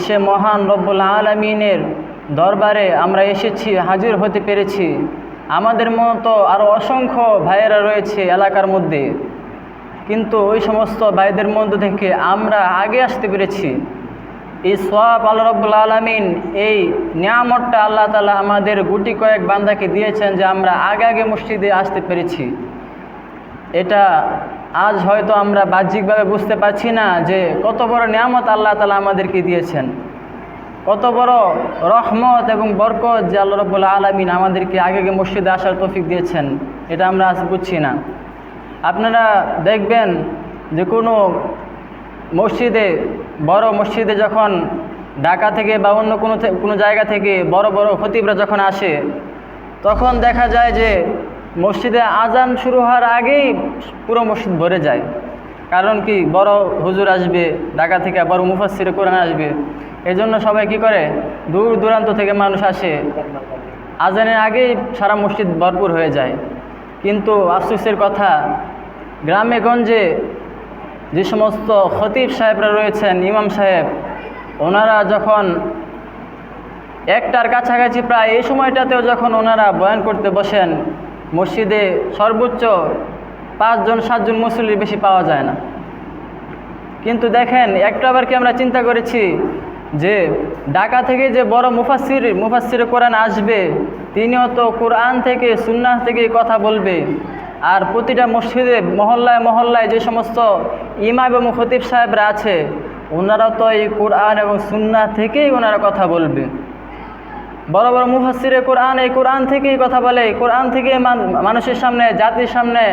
সে মহান রব্বুল আলামিনের দরবারে আমরা এসেছি, হাজির হতে পেরেছি। আমাদের মতো আরও অসংখ্য ভাইয়েরা রয়েছে এলাকার মধ্যে, কিন্তু ওই সমস্ত ভাইদের মধ্যে থেকে আমরা আগে আসতে পেরেছি। এই সওয়াব আল্লাহ রব্বুল আলামিন, এই নিয়ামতটা আল্লাহ তাআলা আমাদের গুটি কয়েক বান্দাকে দিয়েছেন যে আমরা আগে আগে মসজিদে আসতে পেরেছি। এটা আজ হয়তো আমরা বাহ্যিকভাবে বুঝতে পারছি না যে কত বড় নিয়ামত আল্লাহ তাআলা আমাদেরকে দিয়েছেন, কত বড় রহমত এবং বরকত যে আল্লাহ রাব্বুল আলামিন আমাদেরকে আগে আগে মসজিদে আসার তৌফিক দিয়েছেন। এটা আমরা আজ বুঝছি না। আপনারা দেখবেন যে কোনো মসজিদে, বড় মসজিদে যখন ঢাকা থেকে বা অন্য কোনো জায়গা থেকে বড় বড় খতিবরা যখন আসে, তখন দেখা যায় যে মসজিদে আজান শুরু হওয়ার আগেই পুরো মসজিদ ভরে যায়। কারণ কি, বড় হুজুর আসবে ঢাকা থেকে, বড় মুফাসসিরে কোরআন আসবে, এই জন্য সবাই কী করে, দূর দূরান্ত থেকে মানুষ আসে, আজানের আগেই সারা মসজিদ ভরপুর হয়ে যায়। কিন্তু আফসোসের কথা, গ্রামে গঞ্জে যে সমস্ত খতিব সাহেবরা রয়েছেন, ইমাম সাহেব, ওনারা যখন একটার কাছাকাছি প্রায় এই সময়টাতেও যখন ওনারা বয়ান করতে বসেন, মসজিদে সর্বোচ্চ 5 জন 7 জন মুসল্লির বেশি পাওয়া যায় না। কিন্তু দেখেন, একটু আবার কি আমরা চিন্তা করেছি যে ঢাকা থেকে যে বড় মুফাসসির কোরআন আসবে, তিনিও তো কোরআন থেকে সুন্নাহ থেকে কথা বলবে। আর প্রতিটা মসজিদে মহল্লায় মহল্লায় যে সমস্ত ইমাম এবং খতিব সাহেবরা আছে, ওনারা তো এই কোরআন এবং সুন্নাহ থেকেই ওনারা কথা বলবে। বড় বড় মুফাসসিরে কোরআন এই কোরআন থেকেই কথা বলে, কোরআন থেকে মানুষের সামনে, জাতির সামনে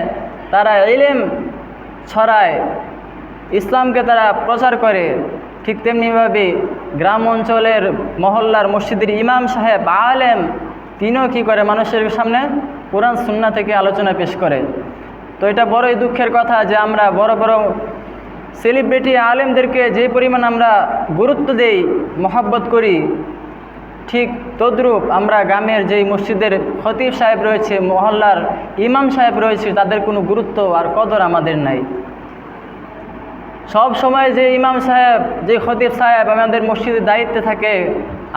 তারা ইলম ছড়ায়, ইসলামকে তারা প্রচার করে। ঠিক তেমনিভাবে গ্রাম অঞ্চলের মহল্লার মসজিদের ইমাম সাহেব, আলেম, তিনিও কী করে, মানুষের সামনে কোরআন সুন্নাহ থেকে আলোচনা পেশ করে। তো এটা বড়ই দুঃখের কথা যে আমরা বড় বড় সেলিব্রিটি আলেমদেরকে যে পরিমাণ আমরা গুরুত্ব দেই, মহব্বত করি, ঠিক তদ্রূপ আমরা গ্রামের যেই মসজিদের খতিব সাহেব রয়েছে, মহল্লার ইমাম সাহেব রয়েছে, তাদের কোনো গুরুত্ব আর কদর আমাদের নাই। সব সময় যে ইমাম সাহেব, যে খতিব সাহেব আমাদের মসজিদের দায়িত্বে থাকে,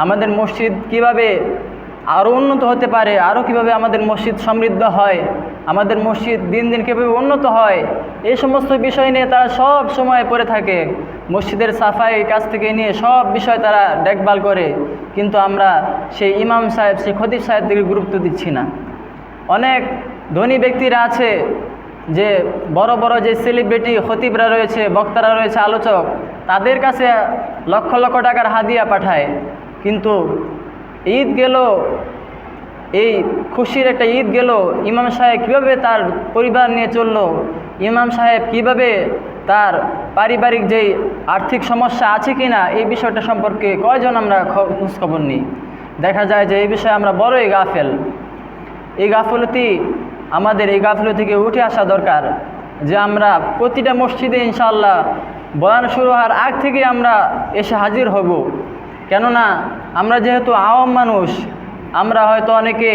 আমাদের মসজিদ কিভাবে আরও উন্নত হতে পারে, আরও কিভাবে আমাদের মসজিদ সমৃদ্ধ হয়, আমাদের মসজিদ দিন দিন কীভাবে উন্নত হয়, এই সমস্ত বিষয় নিয়ে তারা সব সময় পড়ে থাকে। মসজিদের সাফাই কাছ থেকে নিয়ে সব বিষয় তারা দেখভাল করে, কিন্তু আমরা সেই ইমাম সাহেব, সেই খতিব সাহেবদেরকে গুরুত্ব দিচ্ছি না। অনেক ধনী ব্যক্তিরা আছে, যে বড় বড় যে সেলিব্রিটি খতিবরা রয়েছে, বক্তারা রয়েছে, আলোচক, তাদের কাছে লক্ষ লক্ষ টাকার হাদিয়া পাঠায়। কিন্তু ঈদ গেল, এই খুশির একটা ঈদ গেল, ইমাম সাহেব কীভাবে তার পরিবার নিয়ে চললো, ইমাম সাহেব কিভাবে তার পারিবারিক যেই আর্থিক সমস্যা আছে কি না, এই বিষয়টা সম্পর্কে কয়জন আমরা খোঁজখবর নিই। দেখা যায় যে এই বিষয়ে আমরা বড়ই গাফেল। এই গাফলতি, আমাদের এই গাফলতি থেকে উঠে আসা দরকার, যে আমরা প্রতিটা মসজিদে ইনশাআল্লাহ বয়ান শুরু হওয়ার আগ থেকে আমরা এসে হাজির হব। কেননা আমরা যেহেতু আওয়াম মানুষ, আমরা হয়তো অনেকে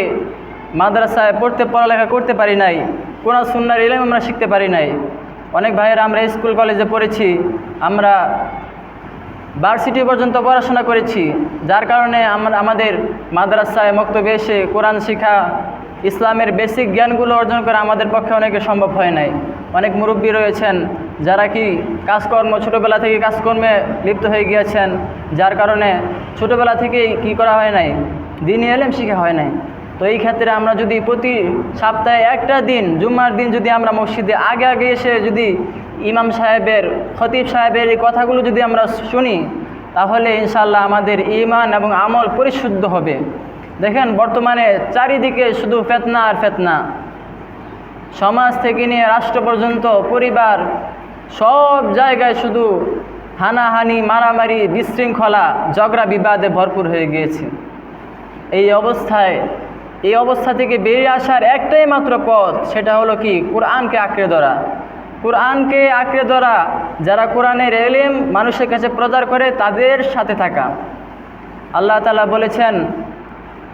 মাদ্রাসায় পড়ালেখা করতে পারি নাই, কোরআন সুন্নাহর ইলম আমরা শিখতে পারি নাই। অনেক ভাইয়েরা আমরা স্কুল কলেজে পড়েছি, আমরা ভার্সিটি পর্যন্ত পড়াশোনা করেছি, যার কারণে আমাদের মাদ্রাসায় মক্তবে এসে কোরআন শিখা, ইসলামের বেসিক জ্ঞানগুলো অর্জন করা আমাদের পক্ষে অনেকে সম্ভব হয় নাই। অনেক মুরব্বী রয়েছেন যারা কি কাজকর্ম, ছোটোবেলা থেকে কাজকর্মে লিপ্ত হয়ে গিয়েছেন, যার কারণে ছোটোবেলা থেকেই কি করা হয় নাই, দ্বীনি ইলম শিখা হয় নাই। তো এই ক্ষেত্রে আমরা যদি প্রতি সপ্তাহে একটা দিন, জুম্মার দিন যদি আমরা মসজিদে আগে আগে এসে যদি ইমাম সাহেবের, খতিব সাহেবের এই কথাগুলো যদি আমরা শুনি, তাহলে ইনশাআল্লাহ আমাদের ঈমান এবং আমল পরিশুদ্ধ হবে। দেখেন, বর্তমানে চারিদিকে শুধু ফিতনা আর ফিতনা, সমাজ থেকে নিয়ে রাষ্ট্র পর্যন্ত, পরিবার, সব জায়গায় শুধু হানাহানি, মারামারি, বিশৃঙ্খলা, ঝগড়া বিবাদে ভরপুর হয়ে গিয়েছে। এই অবস্থা থেকে বেরিয়ে আসার একটাই মাত্র পথ, সেটা হলো কি, কোরআনকে আঁকড়ে ধরা। কোরআনকে আঁকড়ে ধরা, যারা কোরআনের ইলম মানুষের কাছে প্রচার করে, তাদের সাথে থাকা। আল্লাহ তাআলা বলেছেন,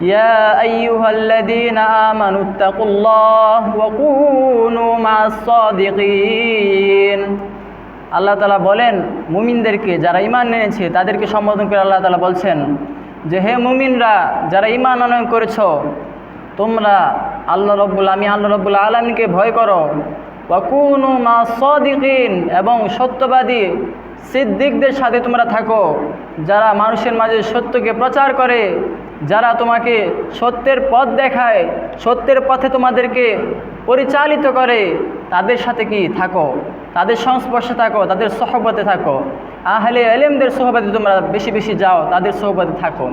ইয়া আইয়ুহাল্লাযীনা আমানুত্তাকুল্লাহ ওয়া কুনু মা'আস সাদিকিন। আল্লাহ তাআলা বলেন মুমিনদেরকে, যারা ঈমান এনেছে তাদেরকে সম্বোধন করে আল্লাহ তাআলা বলছেন যে হে মুমিনরা, যারা ঈমান আনয়ন করেছো, তোমরা আমি আল্লাহ রব্বুল আলামিনকে ভয় করো। ওয়া কুনু মা'আস সাদিকিন, এবং সত্যবাদী সিদ্দিকদের সাথে তোমরা থাকো, যারা মানুষের মাঝে সত্যকে প্রচার করে, যারা তোমাকে সত্যের পথ দেখায়, সত্যের পথে তোমাদেরকে পরিচালিত করে, তাদের সাথে কি থাকো, তাদের সংস্পর্শে থাকো, তাদের সহবতে থাকো। আহলে ইলমদের সহবতে তোমরা বেশি বেশি যাও, তাদের সহবতে থাকো।